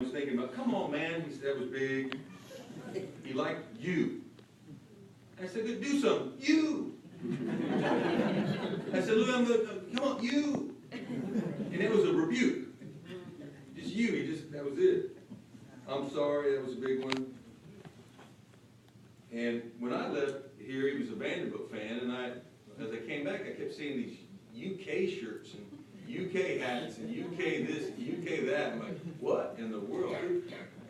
I was thinking about, come on, man. He said, that was big. He liked you. I said, good, do something. You. I said, Louis, come on, you. And it was a rebuke. Just you. That was it. I'm sorry, that was a big one. And when I left here, he was a Vanderbilt fan, and as I came back, I kept seeing these UK shirts and UK hats and UK this, UK that. I'm like, what in the world?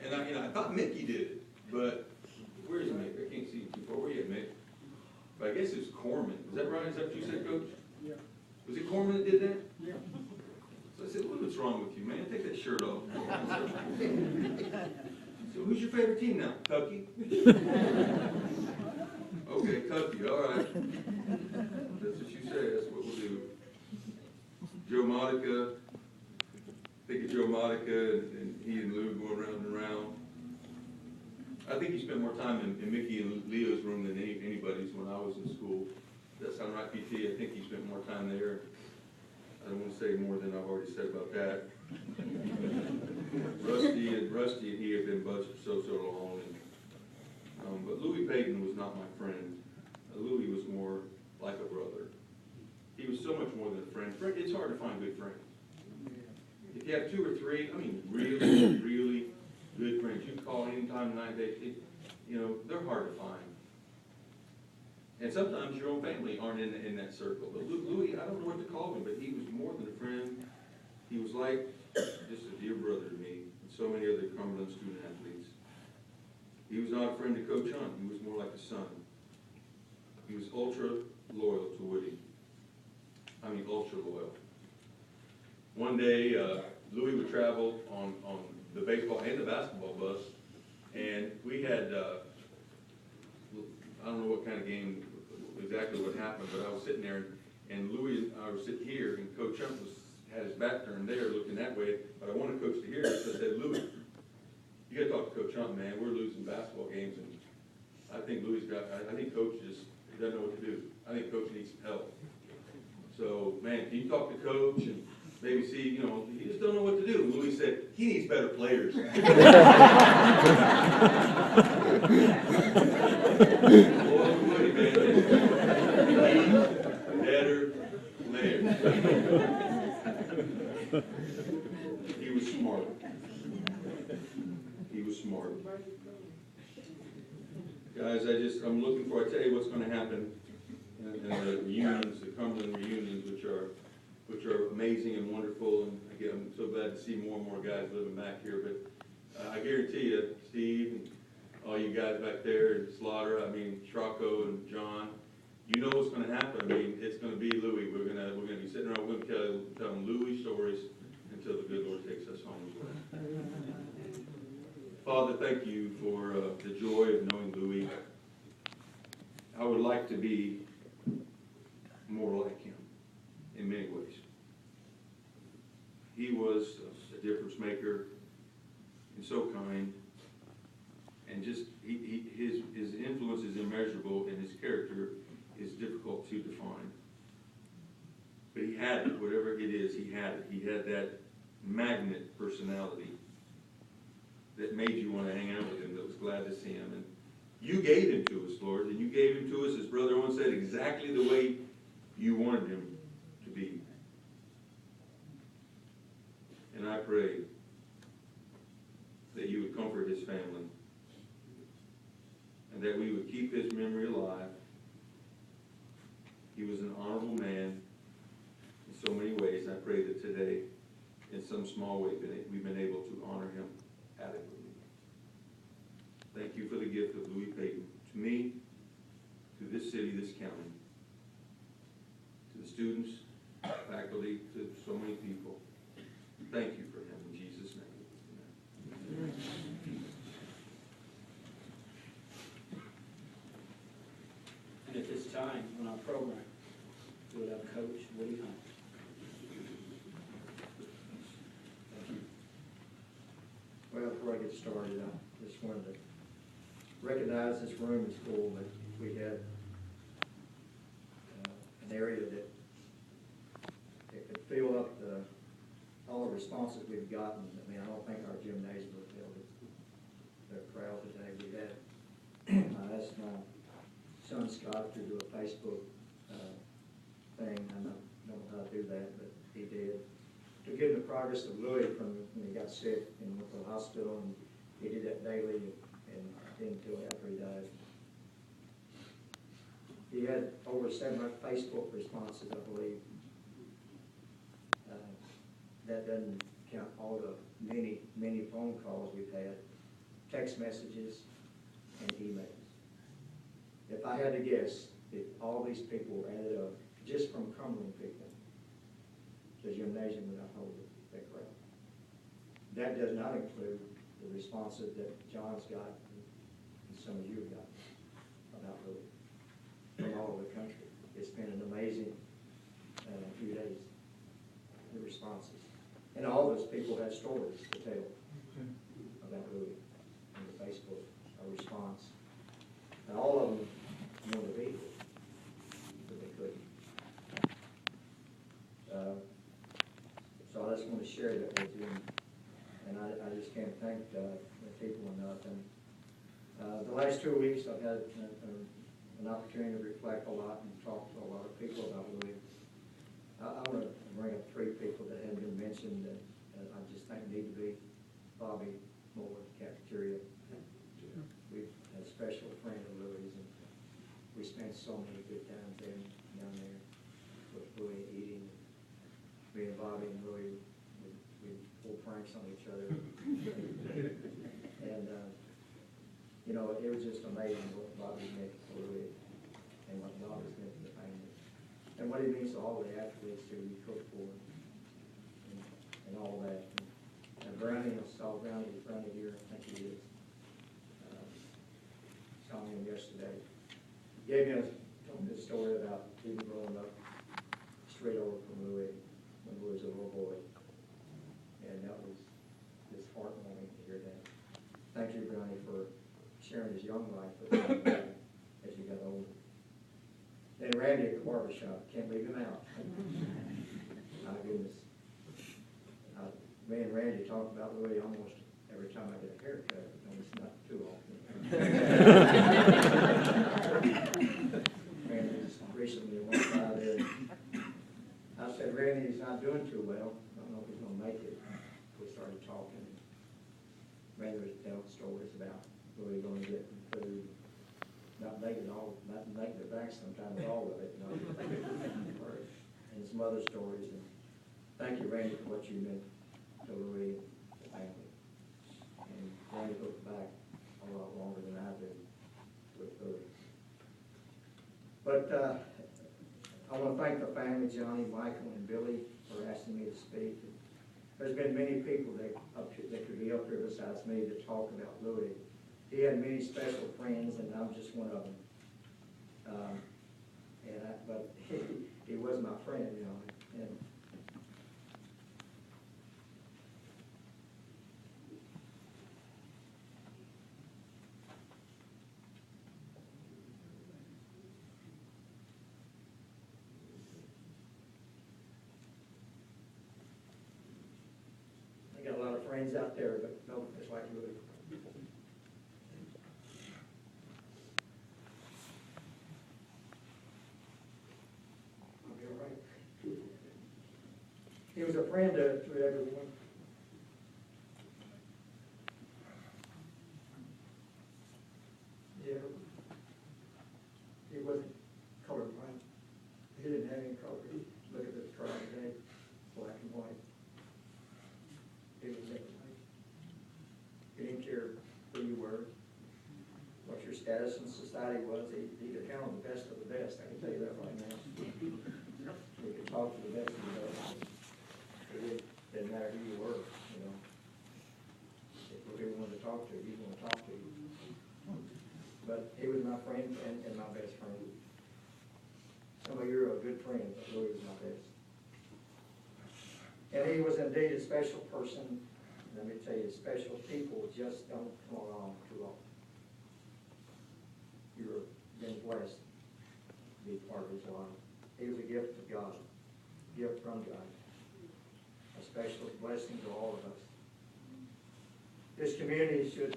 And I thought Mickey did it, but where's Mick? I can't see him too far. Where you at, Mick? But I guess it's Corman. Is that right? Is that what you said, Coach? Yeah. Was it Corman that did that? Yeah. So I said, what's wrong with you, man? Take that shirt off. So who's your favorite team now? Tucky? Okay, Tucky, all right. That's what you say, that's what we'll do. Joe Monica, think of Joe Monica and he and Lou going round and round. I think he spent more time in Mickey and Leo's room than anybody's when I was in school. Does that sound right, PT? I think he spent more time there. I don't want to say more than I've already said about that. Rusty and he have been buds for so long. But Louis Payton was not my friend. Louis was more like a brother. He was so much more than a friend. It's hard to find good friends. If you have two or three, really, really good friends, you can call anytime, night, day, they're hard to find. And sometimes your own family aren't in that circle. But Louis, I don't know what to call him, but he was more than a friend. He was like just a dear brother to me and so many other Cumberland student athletes. He was not a friend to Coach Hunt. He was more like a son. He was ultra loyal to Woody. Ultra loyal. One day, Louis would travel on the baseball and the basketball bus, and we had, I don't know what kind of game, exactly what happened, but I was sitting there, and Louis and I were sitting here, and Coach Hunt had his back turned there, looking that way, but I wanted Coach to hear this. I said, Louis, you got to talk to Coach Hunt, man. We're losing basketball games, and I think I think Coach just doesn't know what to do. I think Coach needs some help. So, man, can you talk to Coach and maybe see, he just don't know what to do. And Louis said, he needs better players. Boy, Woody, man, he needs better players. He was smart. He was smart. Guys, I'm looking for, I tell you what's going to happen in the reunions, the Cumberland reunions, which are amazing and wonderful. And again, I'm so glad to see more and more guys living back here. But I guarantee you, Steve and all you guys back there, and Slaughter, Shrocco and John, you know what's going to happen. It's going to be Louis. We're going to be sitting around, we're going to tell them Louis stories until the good Lord takes us home as well. Father, thank you for the joy of knowing Louis. I would like to be more like him in many ways. He was a difference maker and so kind, and just his influence is immeasurable, and his character is difficult to define. But he had it, whatever it is, he had it. He had that magnet personality that made you want to hang out with him, that was glad to see him. And you gave him to us, Lord, and you gave him to us, as Brother Owen said, exactly the way you wanted him to be. And I pray that you would comfort his family and that we would keep his memory alive. He was an honorable man in so many ways. I pray that today, in some small way, we've been able to honor him adequately. Thank you for the gift of Louis Payton, to me, to this city, this county, to the students, faculty, to so many people. Thank you for him, in Jesus' name. Amen. And at this time on our program, we will have Coach Woody Hunt. Thank you. Well, before I get started, I just wanted to recognize this room is full, but we had an area that it could fill up the all the responses we've gotten, I mean, I don't think our gymnasium would build it. The crowd today we had. I asked my son Scott to do a Facebook thing. I don't know how to do that, but he did. To give the progress of Louis from when he got sick and went to the hospital, and he did that daily and until after he died. He had over 700 Facebook responses, I believe. That doesn't count all the many phone calls we've had, text messages, and emails. If I had to guess, if all these people were added up, just from Cumberland people, the gymnasium would not hold that crowd. That does not include the responses that John's got and some of you have got about Louis from all over the country. It's been an amazing few days, the responses. And all those people have stories to tell about Louis on the Facebook, a response. And all of them wanted to be here, but they couldn't. So I just want to share that with you, and I just can't thank the people enough. And the last 2 weeks, I've had an opportunity to reflect a lot and talk to a lot of people about Louis. I want to bring up 3 people that haven't been mentioned that I just think need to be. Bobby Moore, cafeteria. We've had a special friend of Louis, and we spent so many good times down there with Louis eating. Me and Bobby and Louis, we pull pranks on each other. And, you know, it was just amazing what Bobby meant for Louis and what Bobby's meant to the family. And what he means to all the athletes who we cook for and all that. And Brownie, I saw Brownie here, I think he is. Saw him yesterday. Told me a story about him growing up straight over from Louis when he was a little boy. And that was just heartwarming to hear that. Thank you, Brownie, for sharing his young life with me as you got older. Then Randy at the barbershop, can't leave him out. My goodness. Me and Randy talk about Louis almost every time I get a haircut, and it's not too often. Randy just recently went by there. I said, Randy, he's not doing too well. I don't know if he's going to make it. We started talking. Randy was telling stories about Louis going to get food. Not making it back sometimes, all of it, you know. And some other stories. And thank you, Randy, for what you meant to Louis and the family. And Randy looked back a lot longer than I did with Louis. But I want to thank the family, Johnny, Michael, and Billy, for asking me to speak. There's been many people that could be up here besides me to talk about Louis. He had many special friends, and I'm just one of them. But he was my friend, you know. And I got a lot of friends out there, but no, it's like Louis. He was a friend to everyone. Yeah. He wasn't colorblind. He didn't have any color. Look at this crowd today, black and white. He was everything. He didn't care who you were, what your status in society was. He could handle the best of the best. I can tell you that right now. He could talk to the best of the best. It didn't matter who you were, you know. If whoever wanted to talk to you, he's going to talk to you. But he was my friend and my best friend. Some of you are a good friend, but Louis was my best. And he was indeed a special person. Let me tell you, special people just don't come along too often. You've been blessed to be part of his life. He was a gift of God, a gift from God. special blessing to all of us. This community should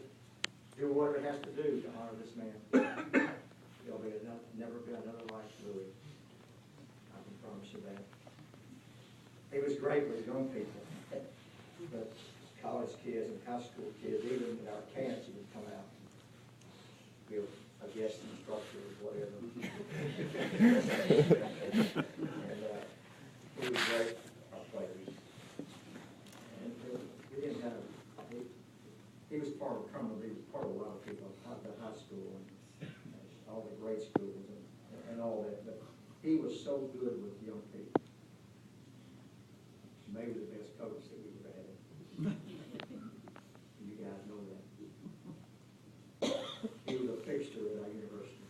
do what it has to do to honor this man. There'll be never be another like Louis. I can promise you that. He was great with young people, but college kids and high school kids, even at our camps, he would come out, give a guest instructor or whatever. And he was great, our players. And we didn't have, he was part of Cumberland, he was part of a lot of people, the high school and all the grade schools and all that, but he was so good with young people. Maybe the best coach that we've ever had. You guys know that. He was a fixture at our university.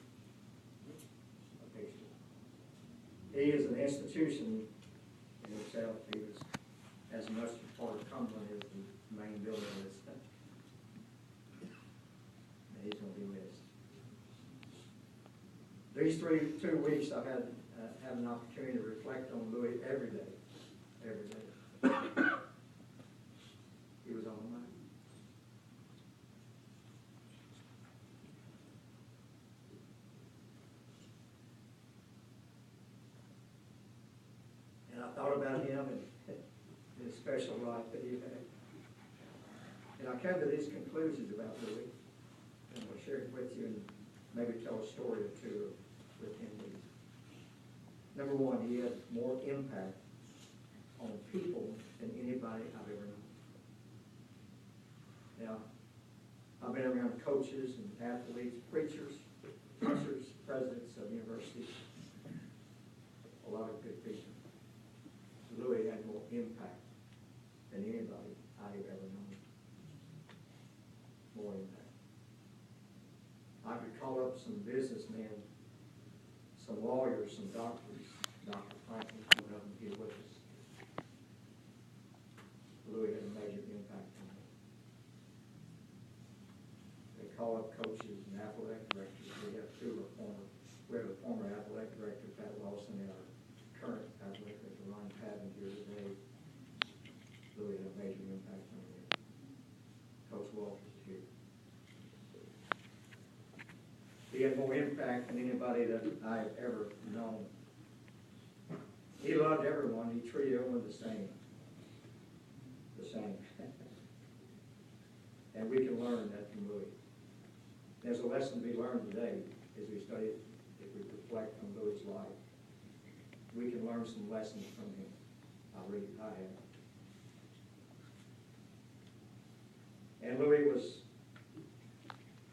A fixture. He is an institution in itself. He was as much a part of Cumberland as the main building is. And he's going to be missed. These 2 weeks I've had an opportunity to reflect on Louis every day. Every day. He was on my mind. And I thought about him and his special life that he had. And I come to these conclusions about Louis, and I'll share it with you and maybe tell a story or two with him. Number one, he had more impact on people than anybody I've ever known. Now, I've been around coaches and athletes, preachers, teachers, presidents of universities, a lot of good people. Louis had more impact than anybody I've ever known. More impact. I could call up some businessmen, some lawyers, some doctors. Dr. Franklin coming up and here with us. Louis had a major impact on me. They call up coaches and athletic directors. We have a former athletic director, Pat Lawson, and our current athletic director, Ron Patton, here today. Louis had a major impact on me. Coach Walters is here. He had more impact than anybody that I've ever known. He loved everyone. He treated everyone the same. The same. And we can learn that from Louis. There's a lesson to be learned today as we study, if we reflect on Louis' life. We can learn some lessons from him. I have. And Louis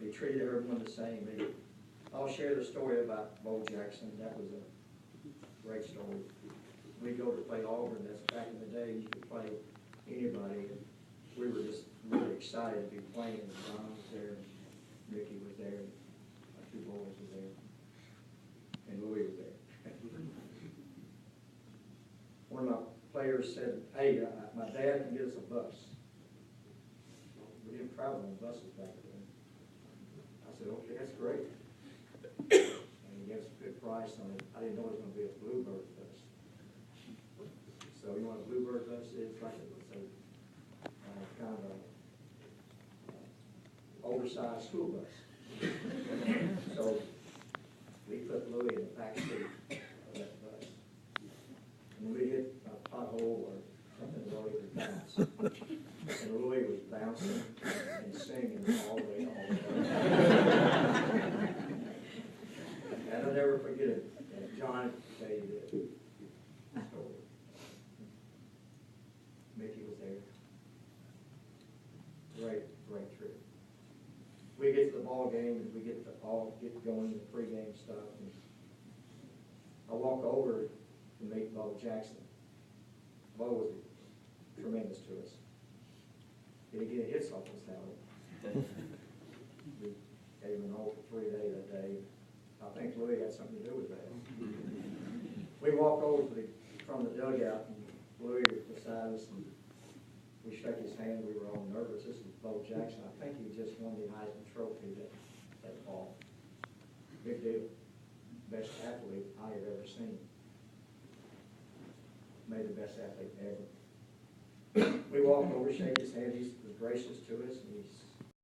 he treated everyone the same. I'll share the story about Bo Jackson. That was a great story. We go to play Auburn. That's back in the day. You could play anybody. And we were just really excited to be playing. John was there, and Mickey was there, and my 2 boys were there, and Louis was there. One of my players said, "Hey, my dad can get us a bus." We didn't travel on buses back then. I said, "Okay, that's great." And he gave us a good price on it. I didn't know it was going to be a Bluebird bus. So you know what a Bluebird bus is? It's like a kind of a oversized school bus. So we put Louis in the back seat of that bus. And we hit a pothole or something, Louis would bounce. And Louis was bouncing and singing all the way home. And I'll never forget it. And John can tell you this story. Mickey was there. Great trip. We get to the ball game and we get going the pregame stuff. And I walk over to meet Bo Jackson. Bo was tremendous to us. Did he get hits off his salary? We gave him an all for 3 day that day. I think Louis had something to do with that. We walk over from the dugout, and Louis was beside us, and we shook his hand. We were all nervous. This is Bo Jackson. I think he just won the Heisman Trophy that fall. Big deal. Best athlete I have ever seen. Maybe the best athlete ever. We walked over, shake his hand, he was gracious to us, and he